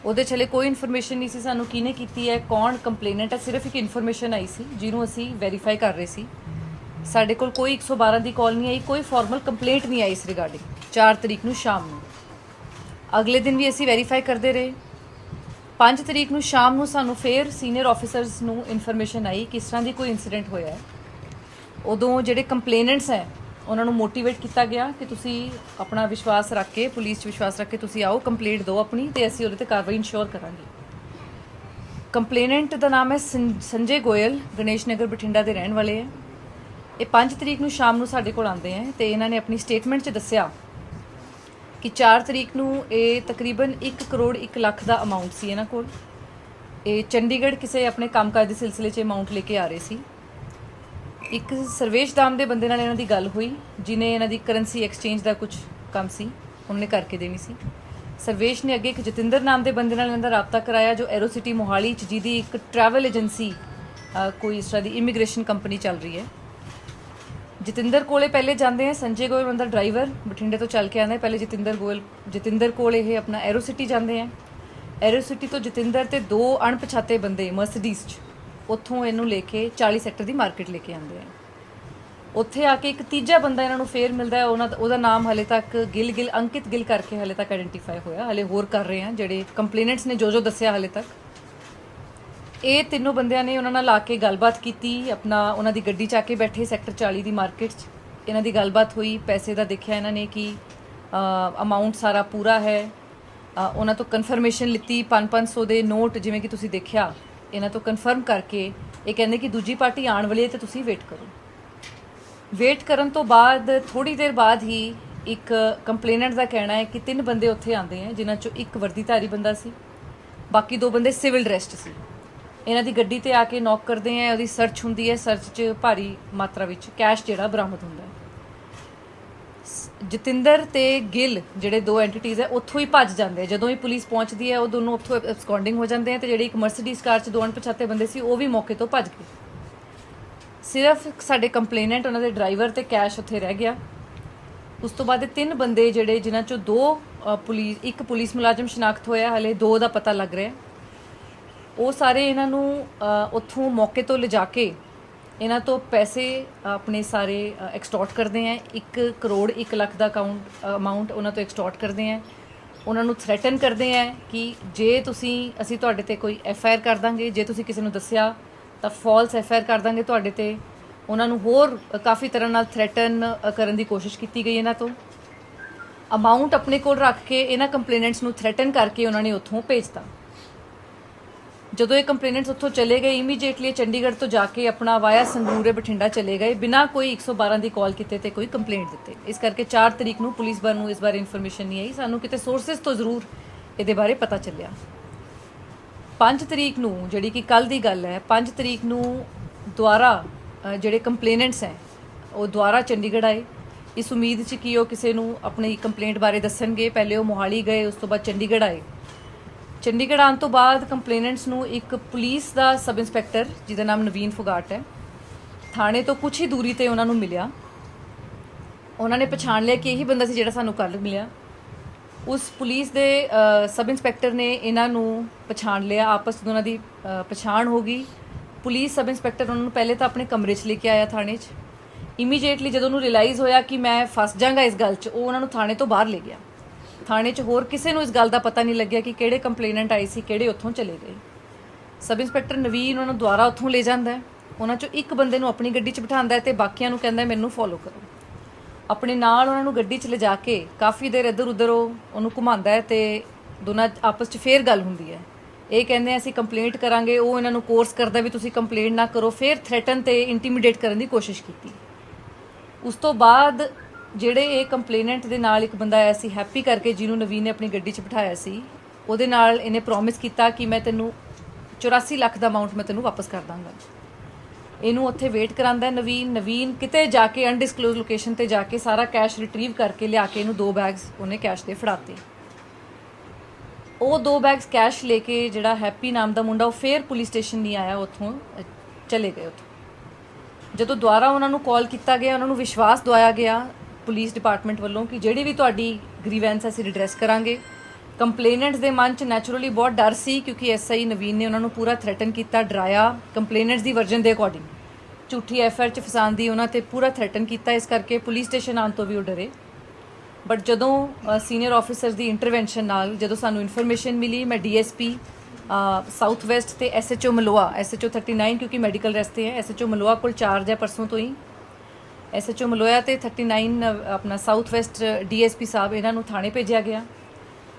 ਉਹਦੇ ਚਲੇ ਕੋਈ ਇਨਫੋਰਮੇਸ਼ਨ ਨਹੀਂ ਸੀ ਸਾਨੂੰ ਕਿਹਨੇ ਕੀਤੀ ਹੈ, ਕੌਣ ਕੰਪਲੇਨੈਂਟ ਹੈ। ਸਿਰਫ ਇੱਕ ਇਨਫੋਰਮੇਸ਼ਨ ਆਈ ਸੀ ਜਿਹਨੂੰ ਅਸੀਂ ਵੈਰੀਫਾਈ ਕਰ ਰਹੇ ਸੀ। ਸਾਡੇ ਕੋਲ ਕੋਈ 112 ਦੀ ਕਾਲ ਨਹੀਂ ਆਈ, ਕੋਈ ਫਾਰਮਲ ਕੰਪਲੇਂਟ ਨਹੀਂ ਆਈ ਇਸ ਰਿਗਾਰਡਿੰਗ। 4 ਤਰੀਕ ਨੂੰ ਸ਼ਾਮ ਨੂੰ ਅਗਲੇ ਦਿਨ ਵੀ ਅਸੀਂ ਵੈਰੀਫਾਈ ਕਰਦੇ ਰਹੇ। 5 ਤਰੀਕ ਨੂੰ ਸ਼ਾਮ ਨੂੰ ਸਾਨੂੰ ਫਿਰ ਸੀਨੀਅਰ ਆਫੀਸਰਸ ਨੂੰ ਇਨਫੋਰਮੇਸ਼ਨ ਆਈ ਕਿ ਇਸ ਤਰ੍ਹਾਂ ਦੀ ਕੋਈ ਇਨਸੀਡੈਂਟ ਹੋਇਆ ਹੈ। ਉਦੋਂ ਜਿਹੜੇ ਕੰਪਲੇਨੈਂਟਸ ਹੈ ਉਹਨਾਂ ਨੂੰ ਮੋਟੀਵੇਟ ਕੀਤਾ ਗਿਆ ਕਿ ਤੁਸੀਂ ਆਪਣਾ ਵਿਸ਼ਵਾਸ ਰੱਖ ਕੇ, ਪੁਲਿਸ 'ਚ ਵਿਸ਼ਵਾਸ ਰੱਖ ਕੇ ਤੁਸੀਂ ਆਓ, ਕੰਪਲੇਂਟ ਦਿਓ ਆਪਣੀ ਤੇ ਅਸੀਂ ਉਹਦੇ 'ਤੇ ਕਾਰਵਾਈ ਇਨਸ਼ੋਰ ਕਰਾਂਗੇ। ਕੰਪਲੇਨੈਂਟ ਦਾ ਨਾਮ ਹੈ ਸੰਜੇ ਗੋਇਲ, ਗਣੇਸ਼ ਨਗਰ ਬਠਿੰਡਾ ਦੇ ਰਹਿਣ ਵਾਲੇ ਹੈ। ਇਹ 5 ਤਰੀਕ ਨੂੰ ਸ਼ਾਮ ਨੂੰ ਸਾਡੇ ਕੋਲ ਆਉਂਦੇ ਹੈ ਤੇ ਇਹਨਾਂ ਨੇ ਆਪਣੀ ਸਟੇਟਮੈਂਟ 'ਚ ਦੱਸਿਆ ਕਿ 4 ਤਰੀਕ ਨੂੰ ਇਹ ਤਕਰੀਬਨ 1 ਕਰੋੜ 1 ਲੱਖ ਦਾ ਅਮਾਉਂਟ ਸੀ ਇਹਨਾਂ ਕੋਲ। ਇਹ ਚੰਡੀਗੜ੍ਹ ਕਿਸੇ ਆਪਣੇ ਕੰਮਕਾਜ ਦੇ ਸਿਲਸਿਲੇ 'ਚ ਅਮਾਉਂਟ ਲੈ ਕੇ ਆ ਰਹੇ ਸੀ। ਇੱਕ ਸਰਵੇਸ਼ ਦਾਮ ਦੇ ਬੰਦੇ ਨਾਲ ਇਹਨਾਂ ਦੀ ਗੱਲ ਹੋਈ, ਜਿਨੇ ਇਹਨਾਂ ਦੀ ਕਰੰਸੀ ਐਕਸਚੇਂਜ ਦਾ ਕੁਝ ਕੰਮ ਸੀ, ਉਹਨੇ ਕਰਕੇ ਦੇਣੀ ਸੀ। ਸਰਵੇਸ਼ ਨੇ ਅੱਗੇ ਇੱਕ ਜਤਿੰਦਰ ਨਾਮ ਦੇ ਬੰਦੇ ਨਾਲ ਇਹਨਾਂ ਦਾ ਰਾਬਤਾ ਕਰਾਇਆ ਜੋ ਐਰੋਸਿਟੀ ਮੋਹਾਲੀ 'ਚ, ਜਿਹਦੀ ਇੱਕ ਟਰੈਵਲ ਏਜੰਸੀ कोई इस तरह की इमीग्रेशन कंपनी चल रही है। जतिंदर कोले पहले जाते हैं, संजय गोयल बंदा ड्राइवर बठिंडे तो चल के आना है। पहले जतिंदर कोल ये अपना एरो सिटी जाते हैं। एरो सिटी तो जतिंदर ते 2 अणपछाते बंदे मर्सिडीज उत्थों इनू लेके 40 सैक्टर की मार्केट लेके आते हैं। उत्थे आके एक तीजा बंदा इन्हों फेर मिलता है, उहदा नाम हले तक अंकित गिल करके हले तक आइडेंटिफाई होया। हले होर कर रहे हैं ਜਿਹੜੇ कंप्लेनेंट्स ने जो दस्सिया हले तक। ਇਹ ਤਿੰਨੋਂ ਬੰਦਿਆਂ ਨੇ ਉਹਨਾਂ ਨਾਲ ਆ ਕੇ ਗੱਲਬਾਤ ਕੀਤੀ, ਆਪਣਾ ਉਹਨਾਂ ਦੀ ਗੱਡੀ 'ਚ ਆ ਕੇ ਬੈਠੇ ਸੈਕਟਰ 40 ਦੀ ਮਾਰਕੀਟ 'ਚ। ਇਹਨਾਂ ਦੀ ਗੱਲਬਾਤ ਹੋਈ, ਪੈਸੇ ਦਾ ਦੇਖਿਆ ਇਹਨਾਂ ਨੇ ਕਿ ਅਮਾਊਂਟ ਸਾਰਾ ਪੂਰਾ ਹੈ। ਉਹਨਾਂ ਤੋਂ ਕਨਫਰਮੇਸ਼ਨ ਲਿੱਤੀ, 500 ਦੇ ਨੋਟ ਜਿਵੇਂ ਕਿ ਤੁਸੀਂ ਦੇਖਿਆ, ਇਹਨਾਂ ਤੋਂ ਕਨਫਰਮ ਕਰਕੇ ਇਹ ਕਹਿੰਦੇ ਕਿ ਦੂਜੀ ਪਾਰਟੀ ਆਉਣ ਵਾਲੀ ਹੈ ਤੇ ਤੁਸੀਂ ਵੇਟ ਕਰੋ। ਵੇਟ ਕਰਨ ਤੋਂ ਬਾਅਦ ਥੋੜੀ ਦੇਰ ਬਾਅਦ ਹੀ ਇੱਕ ਕੰਪਲੇਨੈਂਟ ਦਾ ਕਹਿਣਾ ਹੈ ਕਿ 3 ਬੰਦੇ ਉੱਥੇ ਆਉਂਦੇ ਆ, ਜਿਨ੍ਹਾਂ 'ਚੋਂ ਇੱਕ ਵਰਦੀਧਾਰੀ ਬੰਦਾ ਸੀ, ਬਾਕੀ 2 ਬੰਦੇ ਸਿਵਲ ਡਰੈਸਡ ਸੀ। ਇਹਨਾਂ ਦੀ ਗੱਡੀ ਤੇ ਆ ਕੇ ਨੌਕ ਕਰਦੇ ਆ, ਉਹਦੀ ਸਰਚ ਹੁੰਦੀ ਹੈ। ਸਰਚ 'ਚ ਭਾਰੀ ਮਾਤਰਾ ਵਿੱਚ ਕੈਸ਼ ਜਿਹੜਾ ਬਰਾਮਦ ਹੁੰਦਾ ਹੈ। ਜਤਿੰਦਰ ਤੇ ਗਿੱਲ ਜਿਹੜੇ 2 ਐਂਟੀਟੀਜ਼ ਹੈ ਉੱਥੋਂ ਹੀ ਭੱਜ ਜਾਂਦੇ ਆ। ਜਦੋਂ ਹੀ ਪੁਲਿਸ ਪਹੁੰਚਦੀ ਹੈ ਉਹ ਦੋਨੋਂ ਉੱਥੋਂ ਐਬਸਕੌਂਡਿੰਗ ਹੋ ਜਾਂਦੇ ਆ, ਤੇ ਜਿਹੜੀ ਇੱਕ ਮਰਸੀਡੀਜ਼ ਕਾਰ 'ਚ 2 ਅਣਪਛਾਤੇ ਬੰਦੇ ਸੀ ਉਹ ਵੀ ਮੌਕੇ ਤੋਂ ਭੱਜ ਗਏ। ਸਿਰਫ ਸਾਡੇ ਕੰਪਲੇਨੈਂਟ ਉਹਨਾਂ ਦੇ ਡਰਾਈਵਰ ਤੇ ਕੈਸ਼ ਉੱਥੇ ਰਹਿ ਗਿਆ। ਉਸ ਤੋਂ ਬਾਅਦ 3 ਬੰਦੇ ਜਿਹੜੇ ਜਿਨ੍ਹਾਂ 'ਚੋਂ 2 ਇੱਕ ਪੁਲਿਸ ਮੁਲਾਜ਼ਮ ਸ਼ਨਾਖਤ ਹੋਇਆ, ਹਲੇ 2 ਦਾ ਪਤਾ ਲੱਗ ਰਿਹਾ। ਉਹ ਸਾਰੇ ਇਹਨਾਂ ਨੂੰ ਉੱਥੋਂ ਮੌਕੇ ਤੋਂ ਲਿਜਾ ਕੇ ਇਹਨਾਂ ਤੋਂ ਪੈਸੇ ਆਪਣੇ ਸਾਰੇ ਐਕਸਟੋਰਟ ਕਰਦੇ ਆ। 1 ਕਰੋੜ 1 ਲੱਖ ਦਾ ਅਮਾਊਂਟ ਉਹਨਾਂ ਤੋਂ ਐਕਸਟੋਰਟ ਕਰਦੇ ਆ। ਉਹਨਾਂ ਨੂੰ ਥ੍ਰੈਟਨ ਕਰਦੇ ਆ ਕਿ ਜੇ ਅਸੀਂ ਤੁਹਾਡੇ ਤੇ ਕੋਈ FIR ਕਰ ਦਾਂਗੇ, ਜੇ ਤੁਸੀਂ ਕਿਸੇ ਨੂੰ ਦੱਸਿਆ ਤਾਂ ਫਾਲਸ FIR ਕਰ ਦਾਂਗੇ ਤੁਹਾਡੇ ਤੇ। ਉਹਨਾਂ ਨੂੰ ਹੋਰ ਕਾਫੀ ਤਰ੍ਹਾਂ ਨਾਲ ਥ੍ਰੈਟਨ ਕਰਨ ਦੀ ਕੋਸ਼ਿਸ਼ ਕੀਤੀ ਗਈ। ਇਹਨਾਂ ਤੋਂ ਅਮਾਊਂਟ ਆਪਣੇ ਕੋਲ ਰੱਖ ਕੇ ਇਹਨਾਂ ਕੰਪਲੇਨੈਂਟਸ ਨੂੰ ਥ੍ਰੈਟਨ ਕਰਕੇ ਉਹਨਾਂ ਨੇ ਉੱਥੋਂ ਭੇਜਤਾ। ਜਦੋਂ ਇਹ ਕੰਪਲੇਨੈਂਟਸ ਉੱਥੋਂ ਚਲੇ ਗਏ, ਇਮੀਡੀਏਟਲੀ ਚੰਡੀਗੜ੍ਹ ਤੋਂ ਜਾ ਕੇ ਆਪਣਾ ਵਾਇਆ ਸੰਗਰੂਰ ਬਠਿੰਡਾ ਚਲੇ ਗਏ, ਬਿਨਾਂ ਕੋਈ 112 ਦੀ ਕਾਲ ਕੀਤੇ ਤੇ ਕੋਈ ਕੰਪਲੇਂਟ ਦਿੱਤੇ। ਇਸ ਕਰਕੇ 4 ਤਰੀਕ ਨੂੰ ਪੁਲਿਸ ਨੂੰ ਇਸ ਬਾਰੇ ਇਨਫੋਰਮੇਸ਼ਨ ਨਹੀਂ ਆਈ। ਸਾਨੂੰ ਕਿਤੇ ਸੋਰਸਿਸ ਤੋਂ ਜ਼ਰੂਰ ਇਹਦੇ ਬਾਰੇ ਪਤਾ ਚੱਲਿਆ। 5 ਤਰੀਕ ਨੂੰ, ਜਿਹੜੀ ਕਿ ਕੱਲ ਦੀ ਗੱਲ ਹੈ, 5 ਤਰੀਕ ਨੂੰ ਦੁਆਰਾ ਜਿਹੜੇ ਕੰਪਲੇਨੈਂਟਸ ਹੈ ਉਹ ਦੁਆਰਾ ਚੰਡੀਗੜ੍ਹ ਆਏ, ਇਸ ਉਮੀਦ 'ਚ ਕਿ ਉਹ ਕਿਸੇ ਨੂੰ ਆਪਣੀ ਕੰਪਲੇਂਟ ਬਾਰੇ ਦੱਸਣਗੇ। ਪਹਿਲੇ ਉਹ ਮੋਹਾਲੀ ਗਏ, ਉਸ ਤੋਂ ਬਾਅਦ ਚੰਡੀਗੜ੍ਹ ਆਏ। ਚੰਡੀਗੜ੍ਹ ਆਉਣ ਤੋਂ ਬਾਅਦ ਕੰਪਲੇਨੈਂਟਸ ਨੂੰ ਇੱਕ ਪੁਲਿਸ ਦਾ ਸਬ ਇੰਸਪੈਕਟਰ ਜਿਹਦਾ ਨਾਮ ਨਵੀਨ ਫੁਗਾਟ ਹੈ, ਥਾਣੇ ਤੋਂ ਕੁਛ ਹੀ ਦੂਰੀ ਤੇ ਉਹਨਾਂ ਨੂੰ ਮਿਲਿਆ। ਉਹਨਾਂ ਨੇ ਪਛਾਣ ਲਿਆ ਕਿ ਇਹੀ ਬੰਦਾ ਸੀ ਜਿਹੜਾ ਸਾਨੂੰ ਕੱਲ੍ਹ ਮਿਲਿਆ। ਉਸ ਪੁਲਿਸ ਦੇ ਸਬ ਇੰਸਪੈਕਟਰ ਨੇ ਇਹਨਾਂ ਨੂੰ ਪਛਾਣ ਲਿਆ, ਆਪਸ ਵਿੱਚ ਉਹਨਾਂ ਦੀ ਪਛਾਣ ਹੋ ਗਈ। ਪੁਲਿਸ ਸਬ ਇੰਸਪੈਕਟਰ ਉਹਨਾਂ ਨੂੰ ਪਹਿਲੇ ਤਾਂ ਆਪਣੇ ਕਮਰੇ 'ਚ ਲੈ ਕੇ ਆਇਆ ਥਾਣੇ 'ਚ। ਇਮੀਡੀਏਟਲੀ ਜਦੋਂ ਉਹਨੂੰ ਰਿਅਲਾਈਜ਼ ਹੋਇਆ ਕਿ ਮੈਂ ਫਸ ਜਾਵਾਂਗਾ ਇਸ ਗੱਲ 'ਚ, ਉਹ ਉਹਨਾਂ ਨੂੰ ਥਾਣੇ ਤੋਂ ਬਾਹਰ ਲੈ ਗਿਆ। ਥਾਣੇ 'ਚ ਹੋਰ ਕਿਸੇ ਨੂੰ ਇਸ ਗੱਲ ਦਾ ਪਤਾ ਨਹੀਂ ਲੱਗਿਆ ਕਿ ਕਿਹੜੇ ਕੰਪਲੇਨੈਂਟ ਆਏ ਸੀ, ਕਿਹੜੇ ਉੱਥੋਂ ਚਲੇ ਗਏ। ਸਬ ਇੰਸਪੈਕਟਰ ਨਵੀਨ ਉਹਨਾਂ ਨੂੰ ਦੁਆਰਾ ਉੱਥੋਂ ਲੈ ਜਾਂਦਾ ਹੈ। ਉਹਨਾਂ 'ਚੋਂ ਇੱਕ ਬੰਦੇ ਨੂੰ ਆਪਣੀ ਗੱਡੀ 'ਚ ਬਿਠਾਉਂਦਾ ਹੈ ਤੇ ਬਾਕੀਆਂ ਨੂੰ ਕਹਿੰਦਾ ਮੈਨੂੰ ਫੋਲੋ ਕਰੋ। ਆਪਣੇ ਨਾਲ ਉਹਨਾਂ ਨੂੰ ਗੱਡੀ 'ਚ ਲਿਜਾ ਕੇ ਕਾਫੀ ਦੇਰ ਇੱਧਰ ਉੱਧਰ ਉਹਨੂੰ ਘੁਮਾਉਂਦਾ ਹੈ ਤੇ ਦੋਨਾਂ ਆਪਸ 'ਚ ਫੇਰ ਗੱਲ ਹੁੰਦੀ ਹੈ। ਇਹ ਕਹਿੰਦੇ ਅਸੀਂ ਕੰਪਲੇਂਟ ਕਰਾਂਗੇ, ਉਹ ਇਹਨਾਂ ਨੂੰ ਕੋਰਸ ਕਰਦਾ ਵੀ ਤੁਸੀਂ ਕੰਪਲੇਂਟ ਨਾ ਕਰੋ। ਫਿਰ ਥ੍ਰੈਟਨ ਤੇ ਇੰਟੀਮੀਡੇਟ ਕਰਨ ਦੀ ਕੋਸ਼ਿਸ਼ ਕੀਤੀ। ਉਸ ਤੋਂ ਬਾਅਦ ਜਿਹੜੇ ਇਹ ਕੰਪਲੇਨੈਂਟ ਦੇ ਨਾਲ ਇੱਕ ਬੰਦਾ ਆਇਆ ਸੀ ਹੈਪੀ ਕਰਕੇ, ਜਿਹਨੂੰ ਨਵੀਨ ਨੇ ਆਪਣੀ ਗੱਡੀ 'ਚ ਬਿਠਾਇਆ ਸੀ, ਉਹਦੇ ਨਾਲ ਇਹਨੇ ਪ੍ਰੋਮਿਸ ਕੀਤਾ ਕਿ ਮੈਂ ਤੈਨੂੰ 84 ਲੱਖ ਦਾ ਅਮਾਊਂਟ ਮੈਂ ਤੈਨੂੰ ਵਾਪਸ ਕਰ ਦਾਂਗਾ। ਇਹਨੂੰ ਉੱਥੇ ਵੇਟ ਕਰਾਉਂਦਾ ਨਵੀਨ ਕਿਤੇ ਜਾ ਕੇ ਅਨਡਿਸਕਲੋਜ਼ ਲੋਕੇਸ਼ਨ ਤੇ ਜਾ ਕੇ ਸਾਰਾ ਕੈਸ਼ ਰਿਟਰੀਵ ਕਰਕੇ ਲਿਆ ਕੇ ਇਹਨੂੰ 2 ਬੈਗਸ ਉਹਨੇ ਕੈਸ਼ ਦੇ ਫੜਾਤੇ। ਉਹ 2 ਬੈਗਸ ਕੈਸ਼ ਲੈ ਕੇ ਜਿਹੜਾ ਹੈਪੀ ਨਾਮ ਦਾ ਮੁੰਡਾ ਉਹ ਫੇਰ ਪੁਲਿਸ ਸਟੇਸ਼ਨ ਨਹੀਂ ਆਇਆ, ਉੱਥੋਂ ਚਲੇ ਗਏ। ਉੱਥੋਂ ਜਦੋਂ ਦੁਬਾਰਾ ਉਹਨਾਂ ਨੂੰ ਕਾਲ ਕੀਤਾ ਗਿਆ, ਉਹਨਾਂ ਨੂੰ ਵਿਸ਼ਵਾਸ ਦਵਾਇਆ ਗਿਆ ਪੁਲਿਸ ਡਿਪਾਰਟਮੈਂਟ ਵੱਲੋਂ ਕਿ ਜਿਹੜੀ ਵੀ ਤੁਹਾਡੀ ਗ੍ਰੀਵੈਂਸ ਅਸੀਂ ਰਿਡਰੈਸ ਕਰਾਂਗੇ। ਕੰਪਲੇਨੈਂਟਸ ਦੇ ਮਨ 'ਚ ਨੈਚੁਰਲੀ ਬਹੁਤ ਡਰ ਸੀ ਕਿਉਂਕਿ SI ਨਵੀਨ ਨੇ ਉਹਨਾਂ ਨੂੰ ਪੂਰਾ ਥ੍ਰੈਟਨ ਕੀਤਾ, ਡਰਾਇਆ। ਕੰਪਲੇਨੈਂਟਸ ਦੀ ਵਰਜਨ ਦੇ ਅਕੋਰਡਿੰਗ ਝੂਠੀ FIR 'ਚ ਫਸਾਉਣ ਦੀ ਉਹਨਾਂ 'ਤੇ ਪੂਰਾ ਥ੍ਰੈਟਨ ਕੀਤਾ। ਇਸ ਕਰਕੇ ਪੁਲਿਸ ਸਟੇਸ਼ਨ ਆਉਣ ਤੋਂ ਵੀ ਉਹ ਡਰੇ। ਬਟ ਜਦੋਂ ਸੀਨੀਅਰ ਆਫਿਸਰਸ ਦੀ ਇੰਟਰਵੈਂਸ਼ਨ ਨਾਲ ਜਦੋਂ ਸਾਨੂੰ ਇਨਫੋਰਮੇਸ਼ਨ ਮਿਲੀ, ਮੈਂ DSP ਸਾਊਥ ਵੈਸਟ ਤੇ SHO ਮਲੋਆ, SHO 39 ਕਿਉਂਕਿ ਮੈਡੀਕਲ ਰਸਤੇ ਹੈ, SHO ਮਲੋਆ ਕੋਲ ਚਾਰਜ ਹੈ ਪਰਸੋਂ ਤੋਂ ਹੀ। SHO ਮਲੋਆ ਤੇ 39 ਆਪਣਾ ਸਾਊਥ ਵੈਸਟ DSP ਸਾਹਿਬ, ਇਹਨਾਂ ਨੂੰ ਥਾਣੇ ਭੇਜਿਆ ਗਿਆ।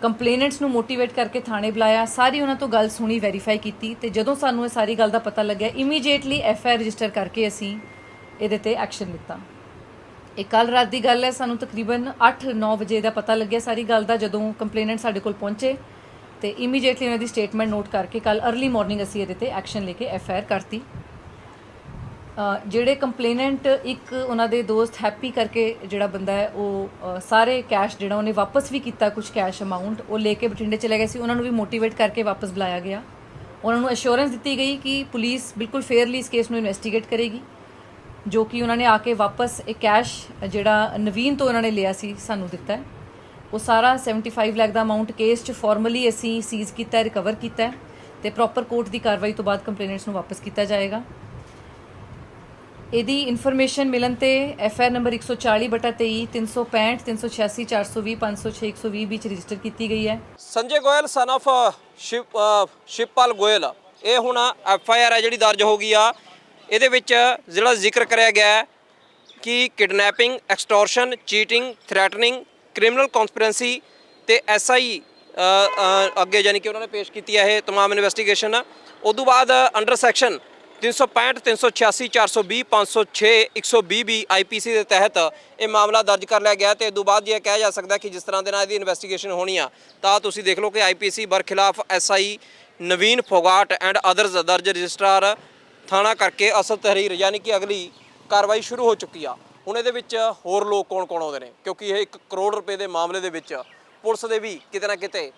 ਕੰਪਲੇਨੈਂਟਸ ਨੂੰ ਮੋਟੀਵੇਟ ਕਰਕੇ ਥਾਣੇ ਬੁਲਾਇਆ, ਸਾਰੀ ਉਹਨਾਂ ਤੋਂ ਗੱਲ ਸੁਣੀ, ਵੈਰੀਫਾਈ ਕੀਤੀ। ਤੇ ਜਦੋਂ ਸਾਨੂੰ ਇਹ ਸਾਰੀ ਗੱਲ ਦਾ ਪਤਾ ਲੱਗਿਆ, ਇਮੀਡੀਏਟਲੀ FIR ਰਜਿਸਟਰ ਕਰਕੇ ਅਸੀਂ ਇਹਦੇ ਤੇ ਐਕਸ਼ਨ ਲਿੱਤਾ। ਇਹ ਕੱਲ ਰਾਤ ਦੀ ਗੱਲ ਹੈ, ਸਾਨੂੰ ਤਕਰੀਬਨ 8-9 ਵਜੇ ਦਾ ਪਤਾ ਲੱਗਿਆ ਸਾਰੀ ਗੱਲ ਦਾ। ਜਦੋਂ ਕੰਪਲੇਨੈਂਟ ਸਾਡੇ ਕੋਲ ਪਹੁੰਚੇ ਤੇ ਇਮੀਡੀਏਟਲੀ ਉਹਨਾਂ ਦੀ ਸਟੇਟਮੈਂਟ ਨੋਟ ਕਰਕੇ ਕੱਲ अर्ਲੀ ਮਾਰਨਿੰਗ ਅਸੀਂ ਇਹਦੇ ਤੇ ਐਕਸ਼ਨ ਲੈ ਕੇ FIR ਕਰਤੀ। ਜਿਹੜੇ ਕੰਪਲੇਨੈਂਟ ਇੱਕ ਉਹਨਾਂ ਦੇ ਦੋਸਤ ਹੈਪੀ ਕਰਕੇ ਜਿਹੜਾ ਬੰਦਾ ਹੈ, ਉਹ ਸਾਰੇ ਕੈਸ਼ ਜਿਹੜਾ ਉਹਨੇ ਵਾਪਸ ਵੀ ਕੀਤਾ, ਕੁਝ ਕੈਸ਼ ਅਮਾਊਂਟ ਉਹ ਲੈ ਕੇ ਬਠਿੰਡੇ ਚਲੇ ਗਏ ਸੀ, ਉਹਨਾਂ ਨੂੰ ਵੀ ਮੋਟੀਵੇਟ ਕਰਕੇ ਵਾਪਸ ਬੁਲਾਇਆ ਗਿਆ। ਉਹਨਾਂ ਨੂੰ ਅਸ਼ੋਰੈਂਸ ਦਿੱਤੀ ਗਈ ਕਿ ਪੁਲਿਸ ਬਿਲਕੁਲ ਫੇਅਰਲੀ ਇਸ ਕੇਸ ਨੂੰ ਇਨਵੈਸਟੀਗੇਟ ਕਰੇਗੀ, ਜੋ ਕਿ ਉਹਨਾਂ ਨੇ ਆ ਕੇ ਵਾਪਸ ਇਹ ਕੈਸ਼ ਜਿਹੜਾ ਨਵੀਨ ਤੋਂ ਉਹਨਾਂ ਨੇ ਲਿਆ ਸੀ ਸਾਨੂੰ ਦਿੱਤਾ ਹੈ। ਉਹ ਸਾਰਾ 75 ਲੱਖ ਦਾ ਅਮਾਉਂਟ ਕੇਸ 'ਚ ਫਾਰਮਲੀ ਅਸੀਂ ਸੀਜ਼ ਕੀਤਾ ਹੈ, ਰਿਕਵਰ ਕੀਤਾ ਹੈ ਤੇ ਪ੍ਰੋਪਰ ਕੋਰਟ ਦੀ ਕਾਰਵਾਈ ਤੋਂ ਬਾਅਦ ਕੰਪਲੇਨੈਂਟਸ ਨੂੰ ਵਾਪਸ ਕੀਤਾ ਜਾਏਗਾ। ਇਹਦੀ ਇਨਫੋਰਮੇਸ਼ਨ ਮਿਲਣ ਤੇ FIR ਨੰਬਰ 140/23 365 386 420 506 120 ਵਿੱਚ ਰਜਿਸਟਰ ਕੀਤੀ ਗਈ ਹੈ। ਸੰਜੇ ਗੋਇਲ ਸਨ of ਸ਼ਿਵਪਾਲ ਗੋਇਲ, ਇਹ ਹੁਣ FIR ਹੈ ਜਿਹੜੀ ਦਰਜ ਹੋ ਗਈ ਆ। ਇਹਦੇ ਵਿੱਚ ਜਿਹੜਾ ਜ਼ਿਕਰ ਕਰਿਆ ਗਿਆ ਹੈ ਕਿ kidnapping, extortion, cheating, threatening, criminal conspiracy ਤੇ SI ਅੱਗੇ ਯਾਨੀ ਕਿ ਉਹਨਾਂ ਨੇ ਪੇਸ਼ ਕੀਤੀ ਹੈ ਇਹ तमाम ਇਨਵੈਸਟੀਗੇਸ਼ਨ। ਉਦੋਂ ਬਾਅਦ ਅੰਡਰ ਸੈਕਸ਼ਨ 365 386 420 506 120 ਵੀ IPC ਦੇ ਤਹਿਤ ਇਹ ਮਾਮਲਾ ਦਰਜ ਕਰ ਲਿਆ ਗਿਆ। ਤੇ ਇਸ ਤੋਂ ਬਾਅਦ ਇਹ ਕਿਹਾ ਜਾ ਸਕਦਾ ਕਿ ਜਿਸ ਤਰ੍ਹਾਂ ਦੇ ਨਾਲ ਇਹਦੀ ਇਨਵੈਸਟੀਗੇਸ਼ਨ ਹੋਣੀ ਆ ਤਾਂ ਤੁਸੀਂ ਦੇਖ ਲਓ ਕਿ IPC ਬਰਖਿਲਾਫ SI Naveen Phogat and others ਦਰਜ ਰਜਿਸਟਰਾਰ ਥਾਣਾ ਕਰਕੇ ਅਸਲ ਤਹਿਰੀਰ ਯਾਨੀ ਕਿ ਅਗਲੀ ਕਾਰਵਾਈ ਸ਼ੁਰੂ ਹੋ ਚੁੱਕੀ ਆ। ਹੁਣ ਇਹਦੇ ਵਿੱਚ ਹੋਰ ਲੋਕ ਕੌਣ ਆਉਂਦੇ ਨੇ, ਕਿਉਂਕਿ ਇਹ 1 ਕਰੋੜ ਰੁਪਏ ਦੇ ਮਾਮਲੇ ਦੇ ਵਿੱਚ ਪੁਲਿਸ ਦੇ ਵੀ ਕਿਤੇ ਨਾ ਕਿਤੇ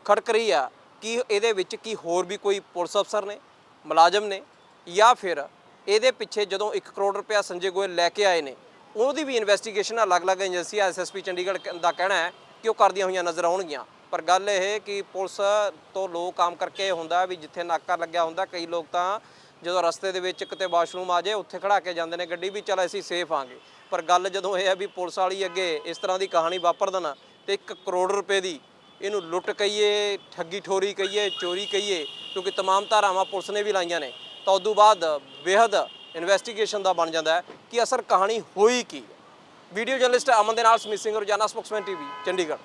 ਖੜਕ ਰਹੀ ਆ ਕਿ ਇਹਦੇ ਵਿੱਚ ਕੀ ਹੋਰ ਵੀ ਕੋਈ ਪੁਲਿਸ ਅਫਸਰ ਨੇ, ਮੁਲਾਜ਼ਮ ਨੇ, ਜਾਂ ਫਿਰ ਇਹਦੇ ਪਿੱਛੇ ਜਦੋਂ 1 ਕਰੋੜ ਰੁਪਇਆ ਸੰਜੇ ਗੋਇਲ ਲੈ ਕੇ ਆਏ ਨੇ ਉਹਦੀ ਵੀ ਇਨਵੈਸਟੀਗੇਸ਼ਨ ਅਲੱਗ-ਅਲੱਗ ਏਜੰਸੀਆਂ SSP ਚੰਡੀਗੜ੍ਹ ਦਾ ਕਹਿਣਾ ਹੈ ਕਿ ਉਹ ਕਰਦੀਆਂ ਹੋਈਆਂ ਨਜ਼ਰ ਆਉਣਗੀਆਂ। ਪਰ ਗੱਲ ਇਹ ਕਿ ਪੁਲਿਸ ਤੋਂ ਲੋਕ ਕੰਮ ਕਰਕੇ ਹੁੰਦਾ ਵੀ ਜਿੱਥੇ ਨਾਕਾ ਲੱਗਿਆ ਹੁੰਦਾ, ਕਈ ਲੋਕ ਤਾਂ ਜਦੋਂ ਰਸਤੇ ਦੇ ਵਿੱਚ ਕਿਤੇ ਵਾਸ਼ਰੂਮ ਆ ਜਾਏ ਉੱਥੇ ਖੜਾ ਕੇ ਜਾਂਦੇ ਨੇ ਗੱਡੀ ਵੀ, ਚੱਲ ਅਸੀਂ ਸੇਫ ਆਂਗੇ। ਪਰ ਗੱਲ ਜਦੋਂ ਇਹ ਹੈ ਵੀ ਪੁਲਿਸ ਵਾਲੀ ਅੱਗੇ ਇਸ ਤਰ੍ਹਾਂ ਦੀ ਕਹਾਣੀ ਵਾਪਰ ਦੇਣ ਤੇ 1 ਕਰੋੜ ਰੁਪਏ ਦੀ ਇਹਨੂੰ ਲੁੱਟ ਕਹੀਏ, ਠੱਗੀ ਠੋਰੀ ਕਹੀਏ, ਚੋਰੀ ਕਹੀਏ, ਕਿਉਂਕਿ तमाम ਧਾਰਾਵਾਂ ਪੁਲਿਸ ਨੇ ਵੀ ਲਾਈਆਂ ਨੇ, ਤਾਂ ਉਦੋਂ ਬਾਅਦ ਬੇਹੱਦ ਇਨਵੈਸਟੀਗੇਸ਼ਨ ਦਾ ਬਣ ਜਾਂਦਾ ਹੈ ਕਿ ਅਸਰ ਕਹਾਣੀ ਹੋਈ ਕੀ। ਵੀਡੀਓ ਜਰਨਲਿਸਟ ਅਮਨ ਦੇ ਨਾਲ ਸਮਿਤ ਸਿੰਘ, ਰੋਜ਼ਾਨਾ ਸਪੋਕਸਮੈਨ TV ਚੰਡੀਗੜ੍ਹ।